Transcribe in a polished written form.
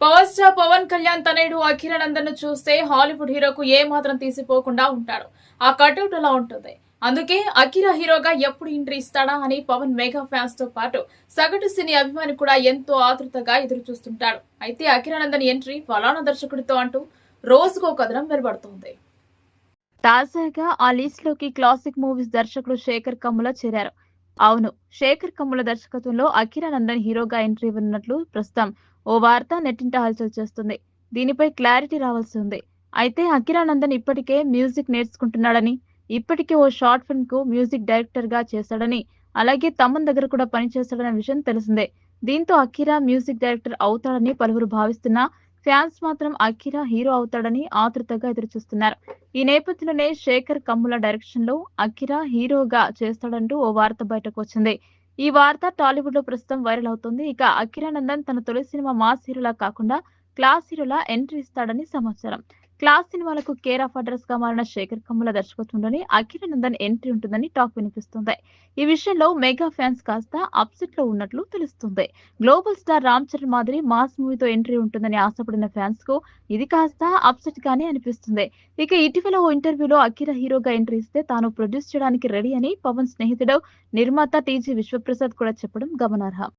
Power star Pawan Kalyan తనయుడు అఖిరానందన్ ను చూస్తే హాలీవుడ్ హీరోకు ఏ మాత్రం తీసిపోకుండా ఉంటాడు. ఆ కటౌట్ అలా ఉంటుంది. అందుకే అఖిరా హీరోగా ఎప్పుడు ఎంట్రీ ఇస్తాడా అని పవన్ మెగా ఫ్యాన్స్ తో పాటు సగటు సినీ అభిమాని కూడా ఎంతో ఆతృతగా ఎదురు చూస్తుంటాడు. అయితే అఖిరానందన్ ఎంట్రీ ఫలానా దర్శకుడితో అంటూ రోజుకో కథనం వెలువడుతోంది. తాజాగా ఆ లిస్ట్ లోకి క్లాసిక్ మూవీస్ దర్శకుడు శేఖర్ కమ్ముల చేరారు. అవును, శేఖర్ కమ్ముల దర్శకత్వంలో అఖిరానందన్ హీరోగా ఎంట్రీ ఇవ్వనున్నట్లు ప్రస్తుతం ఓ వార్త నెట్టింట హల్చల్ చేస్తుంది. దీనిపై క్లారిటీ రావాల్సి ఉంది. అయితే అఖిరానందన్ ఇప్పటికే మ్యూజిక్ నేర్చుకుంటున్నాడని, ఇప్పటికే ఓ షార్ట్ ఫిల్మ్ కు మ్యూజిక్ డైరెక్టర్ గా చేశాడని, అలాగే తమన్ దగ్గర కూడా పనిచేశాడన్న విషయం తెలిసిందే. దీంతో అఖిరా మ్యూజిక్ డైరెక్టర్ అవుతాడని పలువురు భావిస్తున్నా, ఫ్యాన్స్ మాత్రం అఖిరా హీరో అవుతాడని ఆతృతగా ఎదురుచూస్తున్నారు. ఈ నేపథ్యంలోనే శేఖర్ కమ్ముల డైరెక్షన్ లో అఖిరా హీరోగా చేస్తాడంటూ ఓ వార్త బయటకు వచ్చింది. ఈ వార్త టాలీవుడ్ లో ప్రస్తుతం వైరల్ అవుతుంది. ఇక అఖిరానందన్ తన తొలి సినిమా మాస్ హీరోలా కాకుండా క్లాస్ హీరోలా ఎంట్రీ ఇస్తాడని సమాచారం. క్లాస్ సినిమాలకు కేర్ ఆఫ్ అడ్రస్ గా మారిన శేఖర్ కమ్ముల దర్శకత్వంలోనే అఖిరానందన్ ఎంట్రీ ఉంటుందని టాక్ వినిపిస్తుంది. ఈ విషయంలో మెగా ఫ్యాన్స్ కాస్త అప్సెట్ లో ఉన్నట్లు తెలుస్తుంది. గ్లోబల్ స్టార్ రామ్ చరణ్ మాదిరి మాస్ మూవీతో ఎంట్రీ ఉంటుందని ఆశపడిన ఫ్యాన్స్ కు ఇది కాస్త అప్సెట్ గానే అనిపిస్తుంది. ఇక ఇటీవల ఓ ఇంటర్వ్యూలో అఖిరా హీరోగా ఎంట్రీ ఇస్తే తాను ప్రొడ్యూస్ చేయడానికి రెడీ అని పవన్ స్నేహితుడు నిర్మాత టీజీ విశ్వప్రసాద్ కూడా చెప్పడం గమనార్హం.